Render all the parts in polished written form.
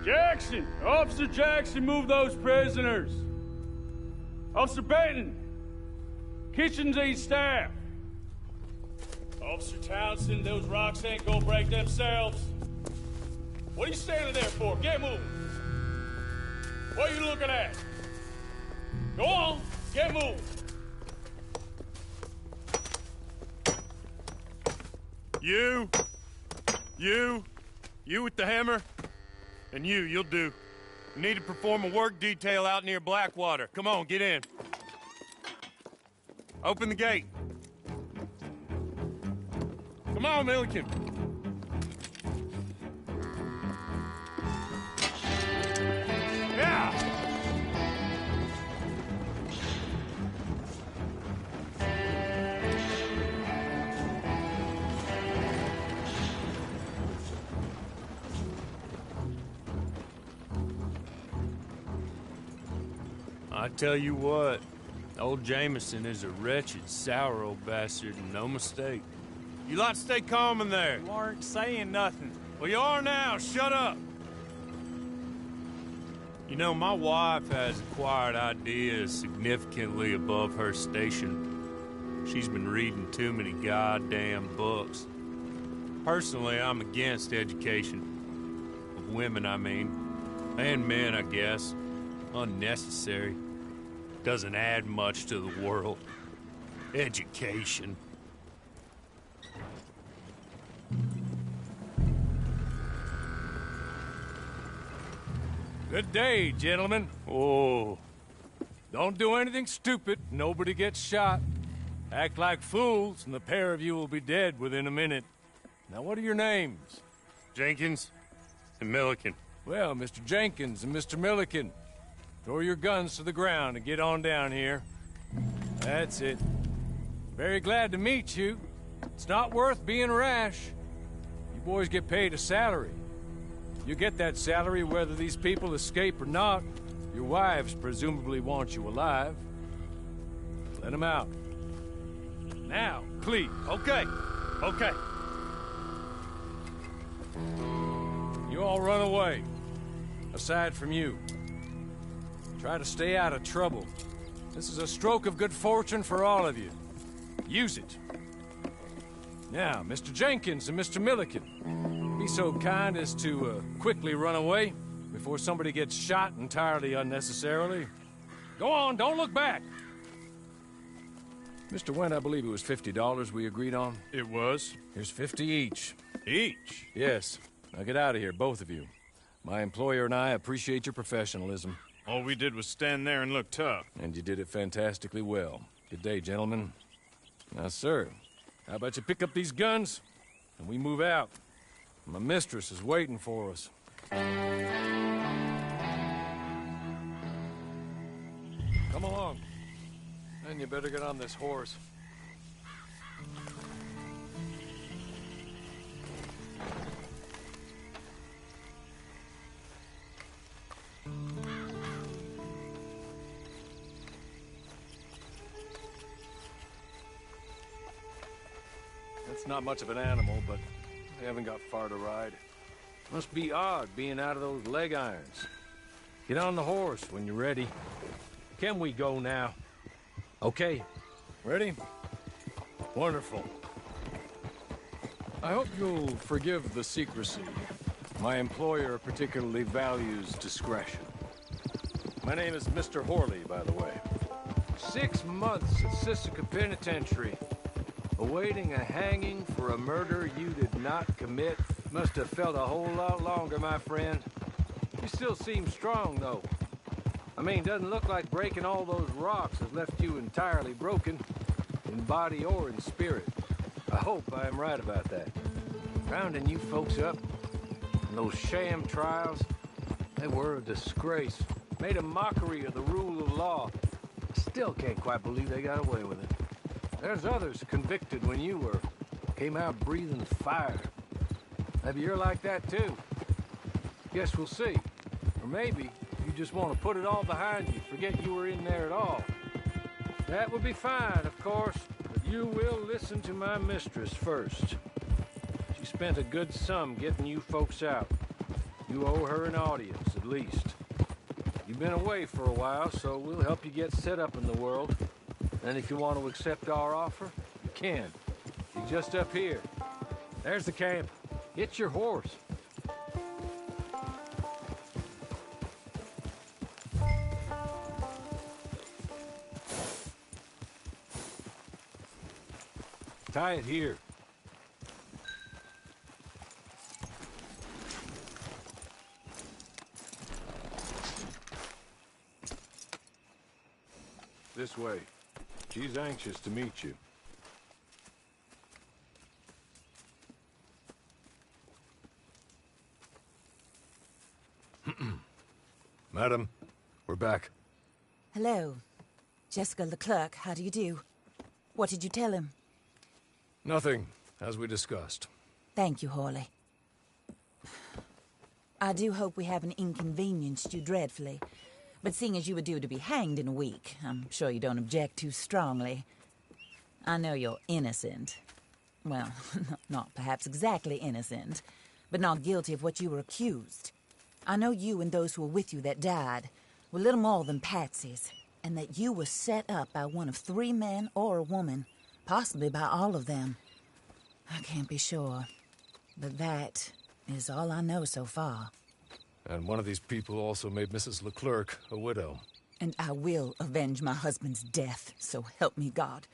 Jackson! Officer Jackson, move those prisoners! Officer Benton! Kitchens aid staff! Officer Townsend, those rocks ain't gonna break themselves. What are you standing there for? Get moving! What are you looking at? Go on, get moving! You with the hammer? And you'll do. You need to perform a work detail out near Blackwater. Come on, get in. Open the gate. Come on, Milliken. Yeah! I tell you what, old Jameson is a wretched, sour old bastard, and no mistake. You lot stay calm in there. You aren't saying nothing. Well, you are now. Shut up. You know, my wife has acquired ideas significantly above her station. She's been reading too many goddamn books. Personally, I'm against education. Of women, I mean. And men, I guess. Unnecessary. Doesn't add much to the world. Education. Good day, gentlemen. Oh. Don't do anything stupid. Nobody gets shot. Act like fools, and the pair of you will be dead within a minute. Now, what are your names? Jenkins and Milliken. Well, Mr. Jenkins and Mr. Milliken, throw your guns to the ground and get on down here. That's it. Very glad to meet you. It's not worth being rash. You boys get paid a salary. You get that salary whether these people escape or not. Your wives presumably want you alive. Let them out. Now, please. Okay. You all run away. Aside from you. Try to stay out of trouble. This is a stroke of good fortune for all of you. Use it. Now, Mr. Jenkins and Mr. Milliken, be so kind as to quickly run away before somebody gets shot entirely unnecessarily. Go on, don't look back. Mr. Wendt, I believe it was $50 we agreed on. It was. Here's 50 each. Each? Yes. Now get out of here, both of you. My employer and I appreciate your professionalism. All we did was stand there and look tough. And you did it fantastically well. Good day, gentlemen. Now, sir, how about you pick up these guns, and we move out? My mistress is waiting for us. Come along. And you better get on this horse. It's not much of an animal, but they haven't got far to ride. Must be odd being out of those leg irons. Get on the horse when you're ready. Can we go now? Okay. Ready? Wonderful. I hope you'll forgive the secrecy. My employer particularly values discretion. My name is Mr. Horley, by the way. 6 months at Sisika Penitentiary. Awaiting a hanging for a murder you did not commit. Must have felt a whole lot longer, my friend. You still seem strong, though. I mean, doesn't look like breaking all those rocks has left you entirely broken, in body or in spirit. I hope I am right about that. Rounding you folks up, and those sham trials, they were a disgrace. Made a mockery of the rule of law. Still can't quite believe they got away with it. There's others convicted when you were. Came out breathing fire. Maybe you're like that too. Guess we'll see. Or maybe you just want to put it all behind you, forget you were in there at all. That would be fine, of course, but you will listen to my mistress first. She spent a good sum getting you folks out. You owe her an audience, at least. You've been away for a while, so we'll help you get set up in the world. And if you want to accept our offer, you can. You're just up here. There's the camp. Get your horse. Tie it here. This way. She's anxious to meet you. Madam, we're back. Hello. Jessica Leclerc, how do you do? What did you tell him? Nothing, as we discussed. Thank you, Hawley. I do hope we haven't inconvenienced you dreadfully. But seeing as you were due to be hanged in a week, I'm sure you don't object too strongly. I know you're innocent. Well, not perhaps exactly innocent, but not guilty of what you were accused. I know you and those who were with you that died were little more than patsies, and that you were set up by one of 3 men or a woman, possibly by all of them. I can't be sure, but that is all I know so far. And one of these people also made Mrs. Leclerc a widow. And I will avenge my husband's death, so help me God.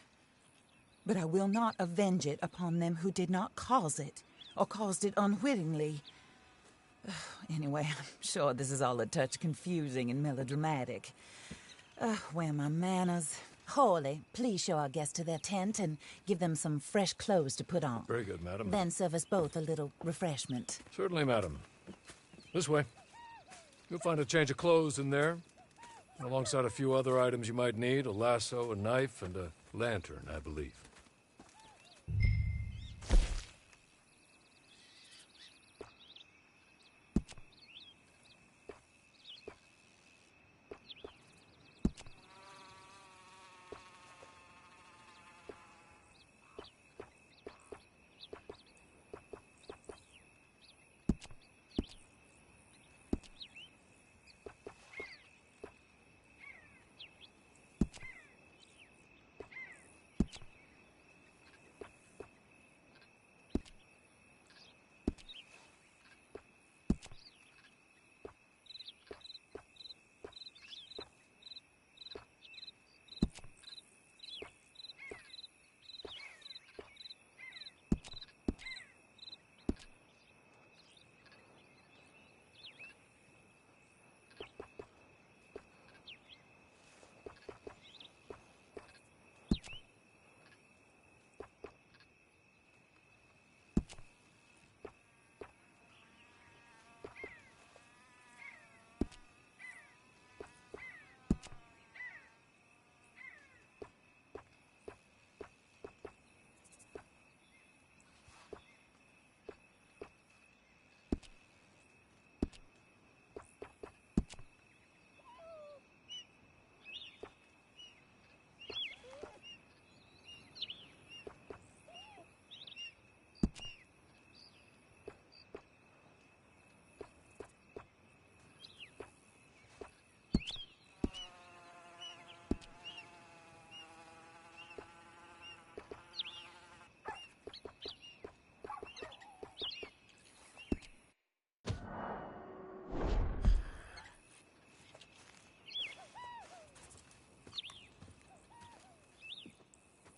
But I will not avenge it upon them who did not cause it, or caused it unwittingly. Anyway, I'm sure this is all a touch confusing and melodramatic. Where are my manners? Hawley, please show our guests to their tent and give them some fresh clothes to put on. Very good, madam. Then serve us both a little refreshment. Certainly, madam. This way. You'll find a change of clothes in there, alongside a few other items you might need, a lasso, a knife, and a lantern, I believe.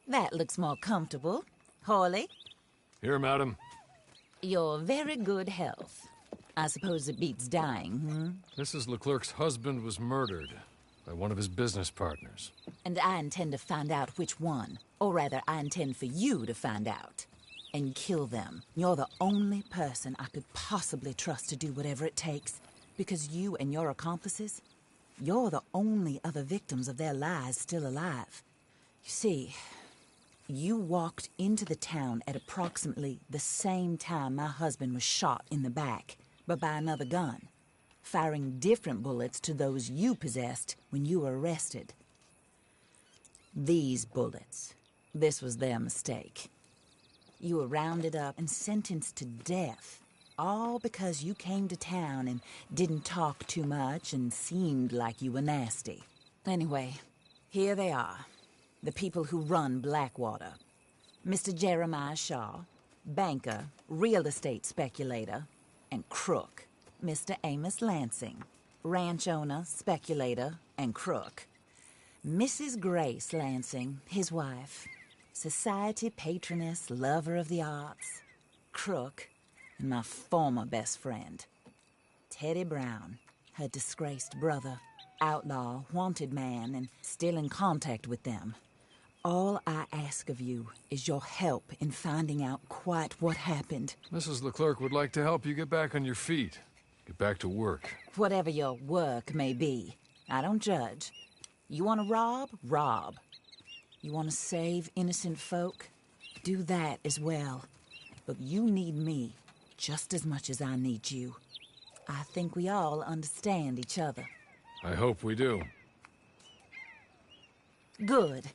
That looks more comfortable. Hawley, Here, madam. your very good health. I suppose it beats dying, hmm? Mrs. Leclerc's husband was murdered by one of his business partners. And I intend to find out which one. Or rather, I intend for you to find out. And kill them. You're the only person I could possibly trust to do whatever it takes. Because you and your accomplices, you're the only other victims of their lies still alive. You see, you walked into the town at approximately the same time my husband was shot in the back, but by another gun, firing different bullets to those you possessed when you were arrested. These bullets, this was their mistake. You were rounded up and sentenced to death All because you came to town and didn't talk too much and seemed like you were nasty. Anyway, here they are. The people who run Blackwater. Mr. Jeremiah Shaw, banker, real estate speculator, and crook. Mr. Amos Lansing, ranch owner, speculator, and crook. Mrs. Grace Lansing, his wife, society patroness, lover of the arts, crook, and my former best friend. Teddy Brown, her disgraced brother, outlaw, wanted man, and still in contact with them. All I ask of you is your help in finding out quite what happened. Mrs. Leclerc would like to help you get back on your feet. Get back to work. Whatever your work may be, I don't judge. You want to rob? Rob. You want to save innocent folk? Do that as well. But you need me just as much as I need you. I think we all understand each other. I hope we do. Good.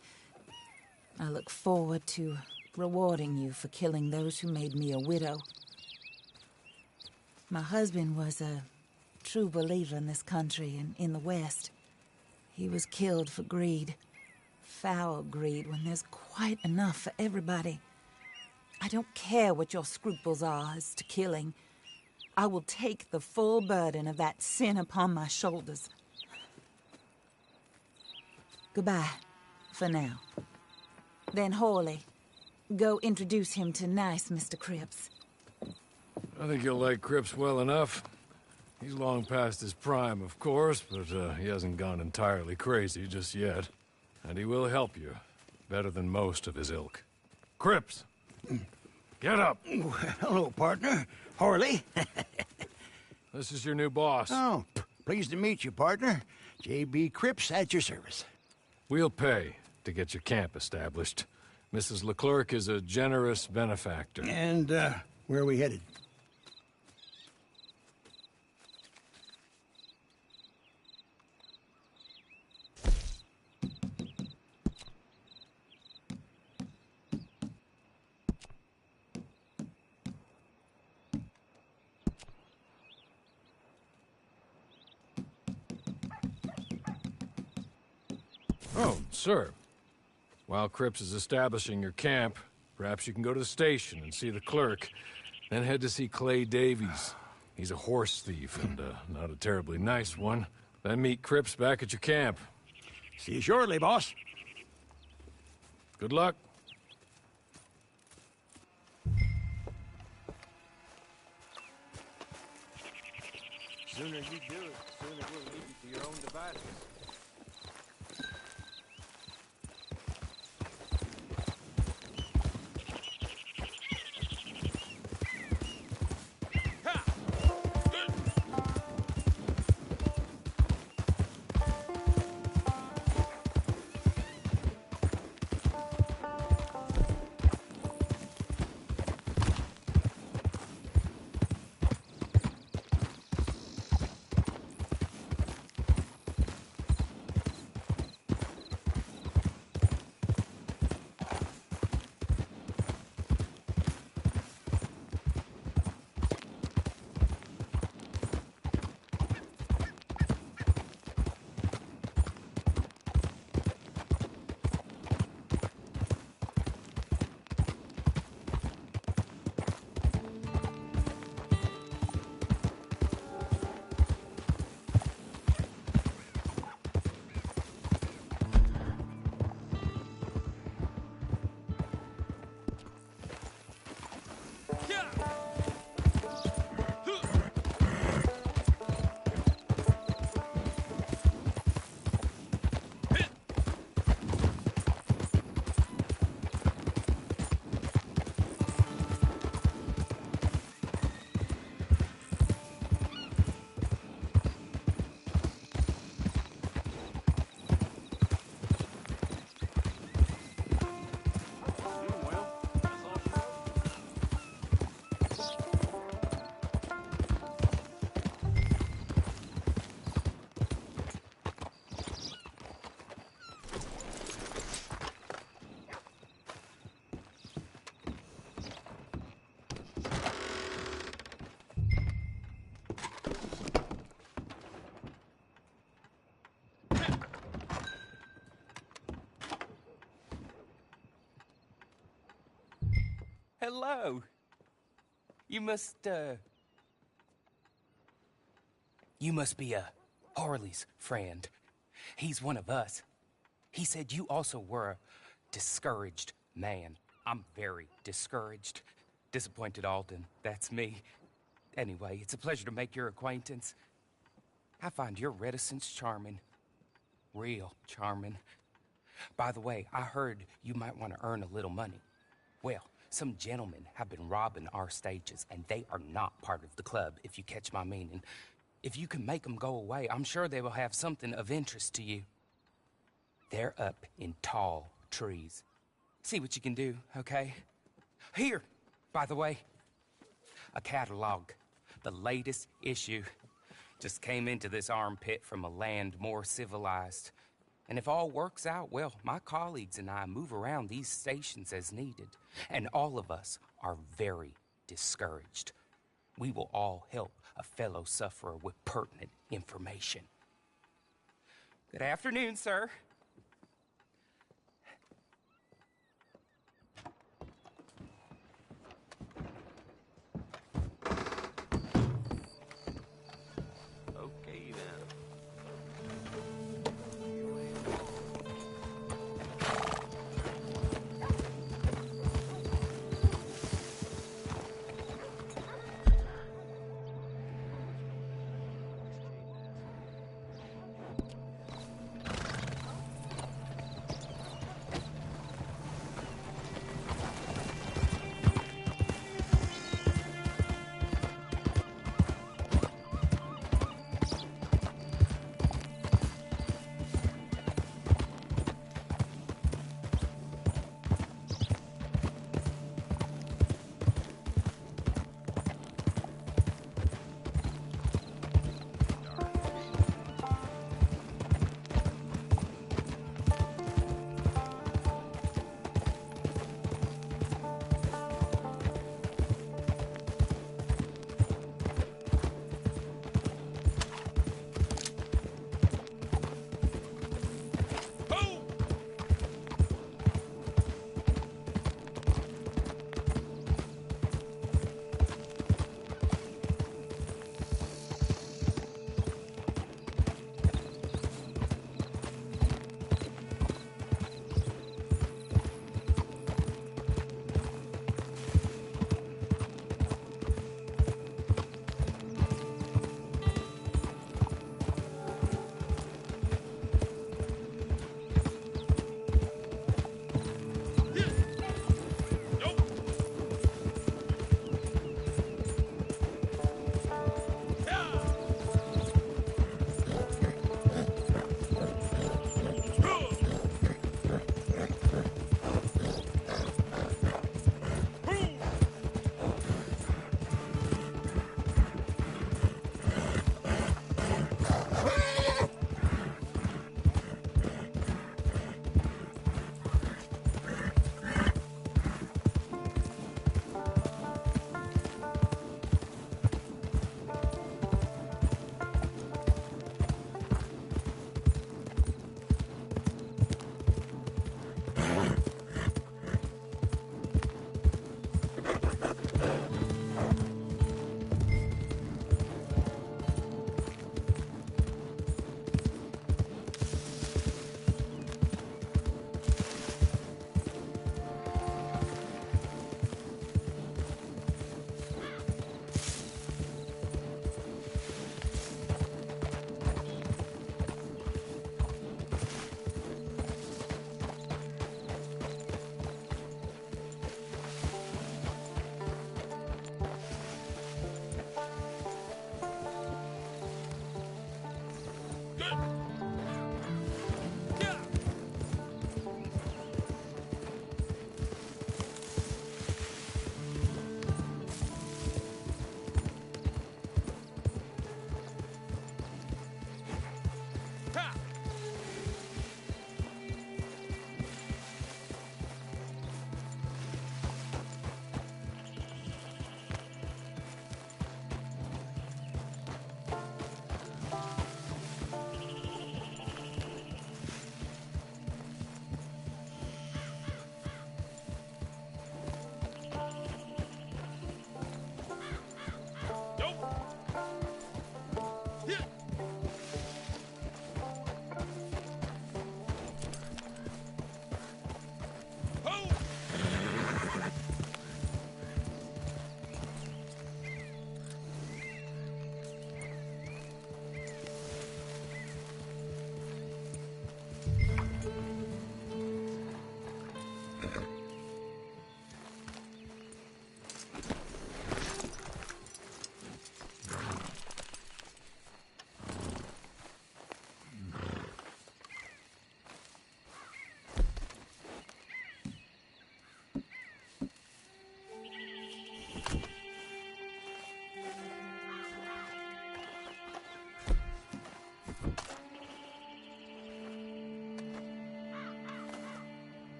I look forward to rewarding you for killing those who made me a widow. My husband was a true believer in this country and in the West. He was killed for greed. Foul greed when there's quite enough for everybody. I don't care what your scruples are as to killing. I will take the full burden of that sin upon my shoulders. Goodbye, for now. Then Hawley, go introduce him to nice Mr. Cripps. I think you'll like Cripps well enough. He's long past his prime, of course, but he hasn't gone entirely crazy just yet. And he will help you, better than most of his ilk. Cripps! Get up! Hello, partner. Harley. This is your new boss. Oh, pleased to meet you, partner. J.B. Cripps at your service. We'll pay to get your camp established. Mrs. Leclerc is a generous benefactor. And, where are we headed? Oh, sir. While Cripps is establishing your camp, perhaps you can go to the station and see the clerk, then head to see Clay Davies. He's a horse thief, and not a terribly nice one. Then meet Cripps back at your camp. See you shortly, boss. Good luck. Sooner you do it, sooner we'll leave you to your own devices. Hello. You must be Harley's friend. He's one of us. He said you also were a discouraged man. I'm very discouraged. Disappointed Alden, that's me. Anyway, it's a pleasure to make your acquaintance. I find your reticence charming. Real charming. By the way, I heard you might want to earn a little money. Well, some gentlemen have been robbing our stages, and they are not part of the club, if you catch my meaning. If you can make them go away, I'm sure they will have something of interest to you. They're up in tall trees. See what you can do, okay? Here, by the way, a catalog. The latest issue. Just came into this armpit from a land more civilized. And if all works out, well, my colleagues and I move around these stations as needed. And all of us are very discouraged. We will all help a fellow sufferer with pertinent information. Good afternoon, sir. Okay, then.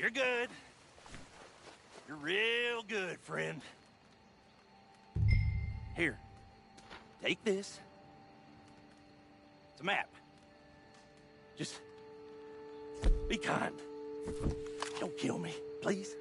You're good. You're real good, friend. Here, take this. It's a map. Just be kind. Don't kill me, please.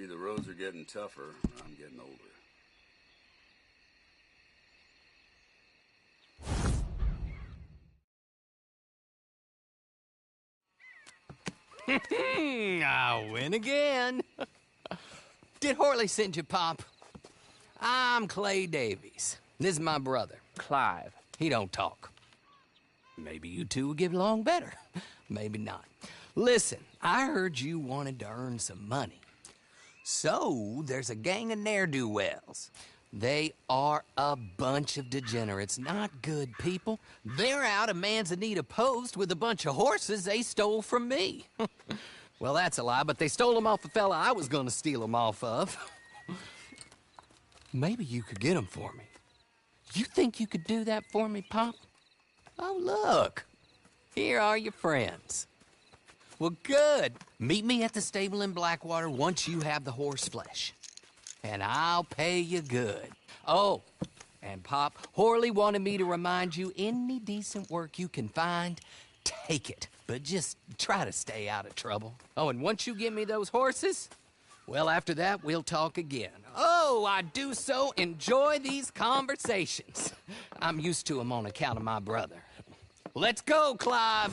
Either roads are getting tougher, or I'm getting older. I win again. Did Horley send you, Pop? I'm Clay Davies. This is my brother, Clive. He don't talk. Maybe you two will get along better. Maybe not. Listen, I heard you wanted to earn some money. So, there's a gang of ne'er-do-wells. They are a bunch of degenerates, not good people. They're out of Manzanita Post with a bunch of horses they stole from me. Well, that's a lie, but they stole them off the fella I was gonna steal them off of. Maybe you could get them for me. You think you could do that for me, Pop? Oh, look. Here are your friends. Well, good. Meet me at the stable in Blackwater once you have the horse flesh. And I'll pay you good. Oh, and Pop, Horley wanted me to remind you, any decent work you can find, take it. But just try to stay out of trouble. Oh, and once you give me those horses, well, after that, we'll talk again. Oh, I do so enjoy these conversations. I'm used to them on account of my brother. Let's go, Clive.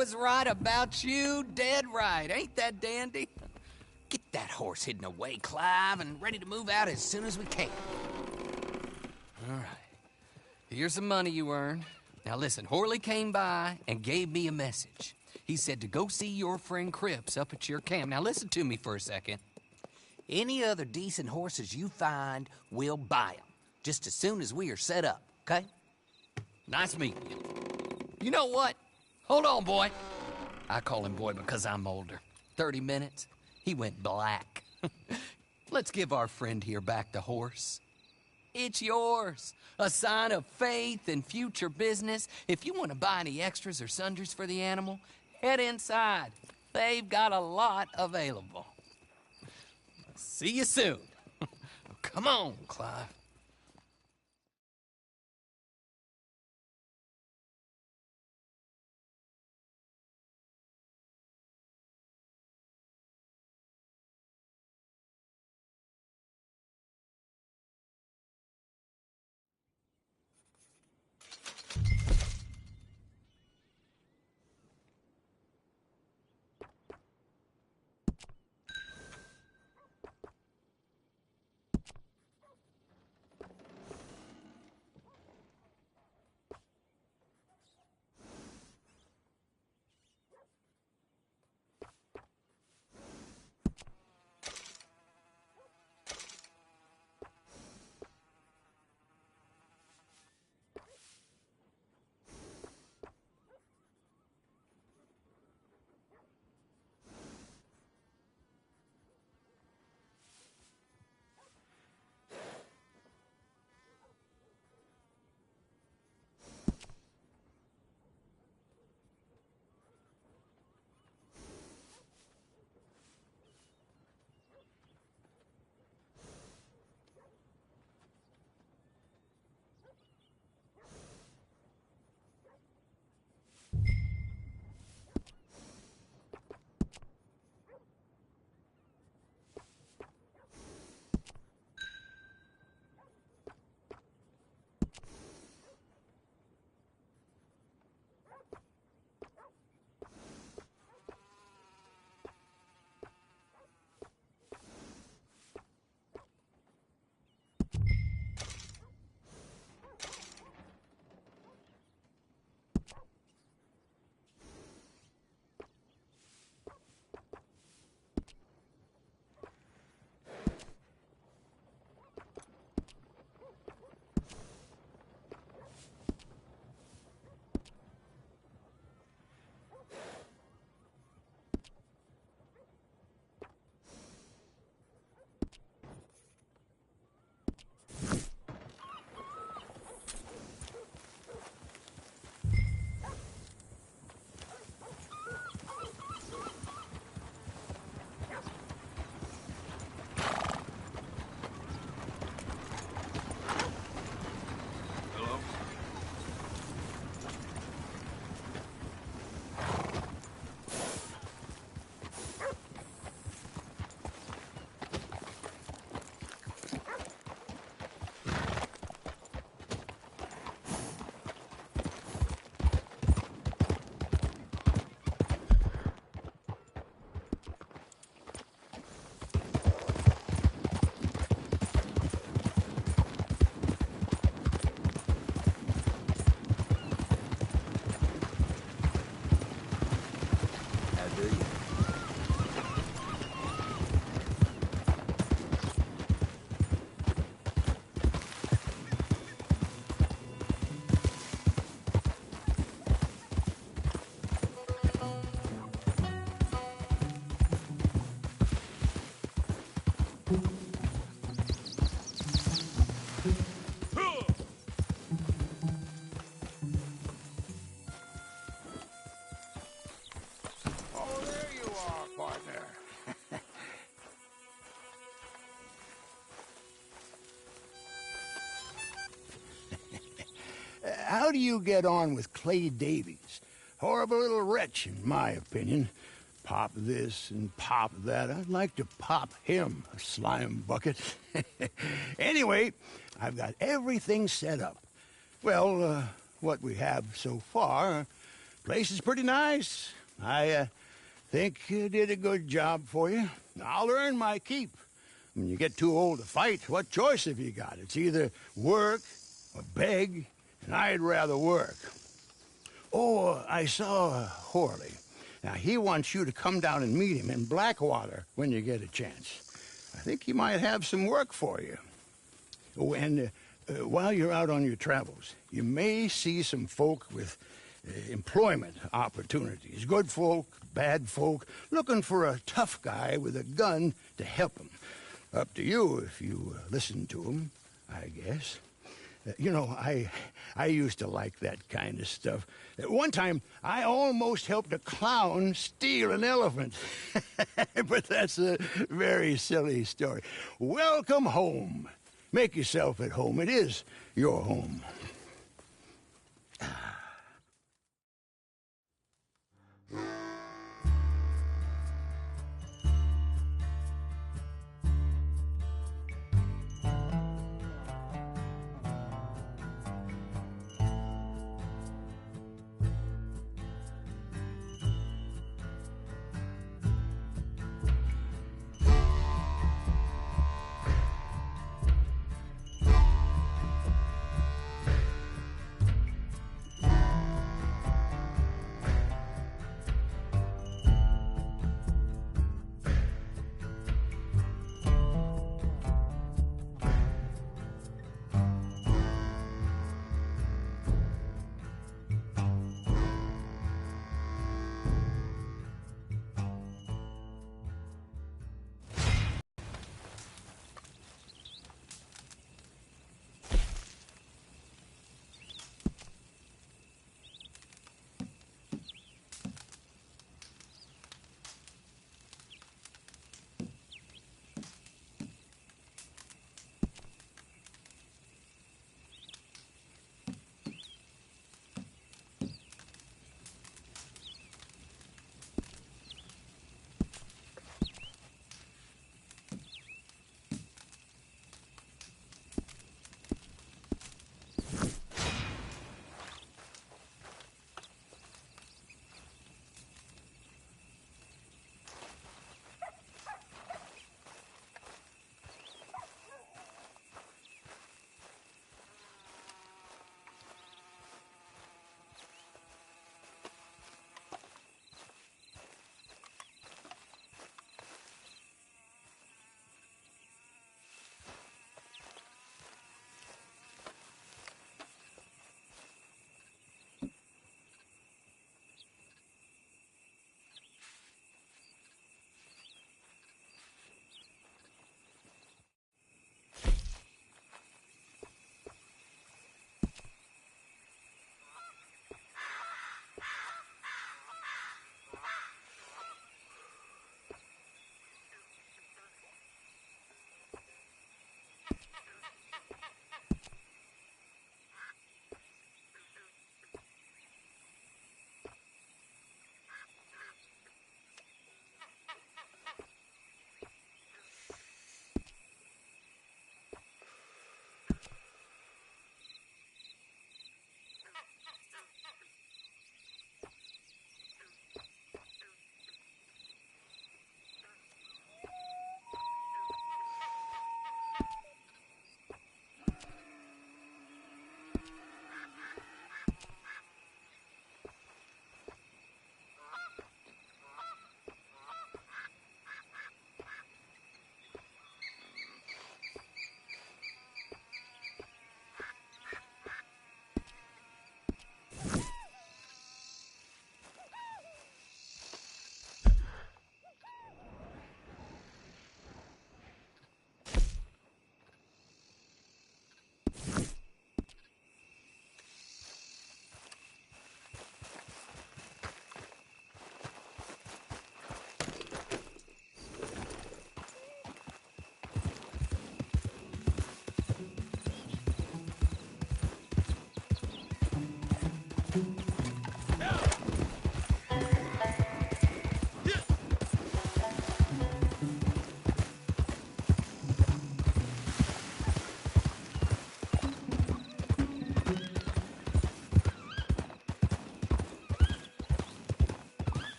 was right about you, dead right. Ain't that dandy? Get that horse hidden away, Clive, and ready to move out as soon as we can. All right. Here's the money you earned. Now listen, Horley came by and gave me a message. He said to go see your friend Cripps up at your camp. Now listen to me for a second. Any other decent horses you find, we'll buy them. Just as soon as we are set up, okay? Nice meeting you. You know what? Hold on, boy. I call him boy because I'm older. 30 minutes, he went black. Let's give our friend here back the horse. It's yours. A sign of faith and future business. If you want to buy any extras or sundries for the animal, head inside. They've got a lot available. See you soon. Come on, Clive. How do you get on with Clay Davies? Horrible little wretch, in my opinion. Pop this and pop that. I'd like to pop him, a slime bucket. Anyway, I've got everything set up. Well, what we have so far, Place is pretty nice. I think you did a good job for you. I'll earn my keep. When you get too old to fight, what choice have you got? It's either work or beg, and I'd rather work. Oh, I saw Horley. Now, he wants you to come down and meet him in Blackwater when you get a chance. I think he might have some work for you. Oh, and while you're out on your travels, you may see some folk with employment opportunities. Good folk, bad folk, looking for a tough guy with a gun to help them. Up to you if you listen to them, I guess. You know, I used to like that kind of stuff. One time, I almost helped a clown steal an elephant. But that's a very silly story. Welcome home. Make yourself at home. It is your home.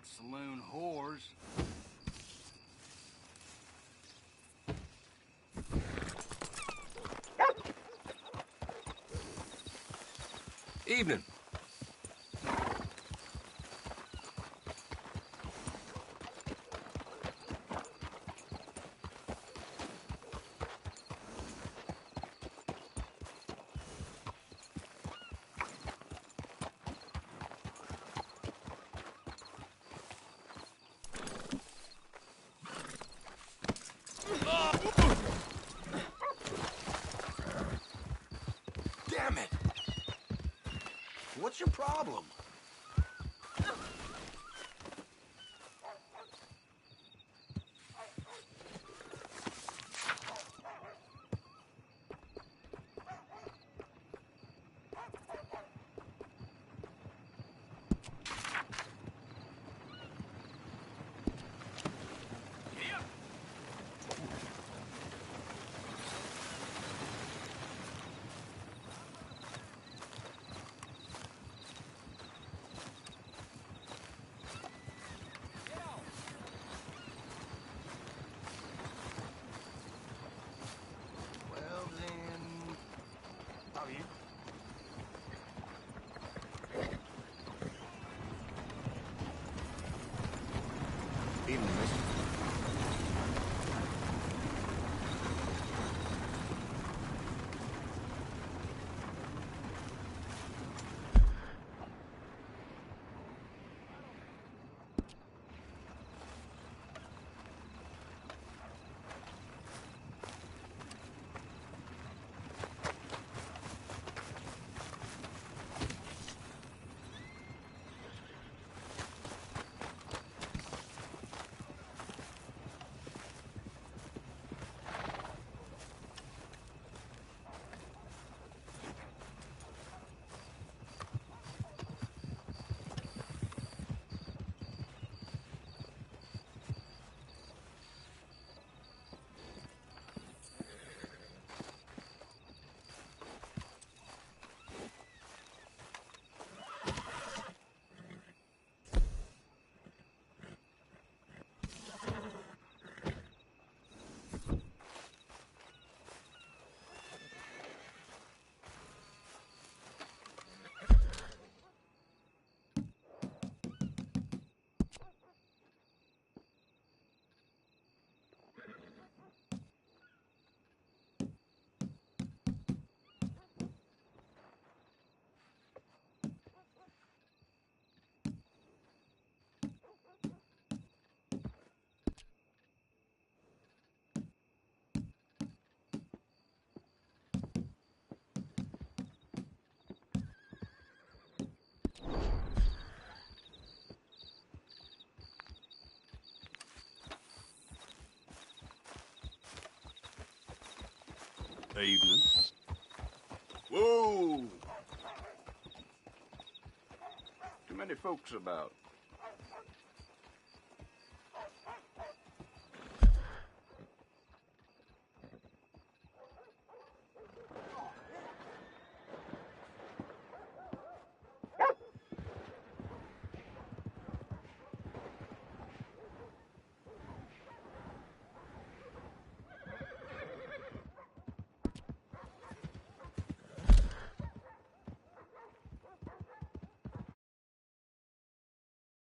like saloon whores. Evening. Damn it! What's your problem? Well then, how are you? Evening, mister. Evening. Whoa! Too many folks about.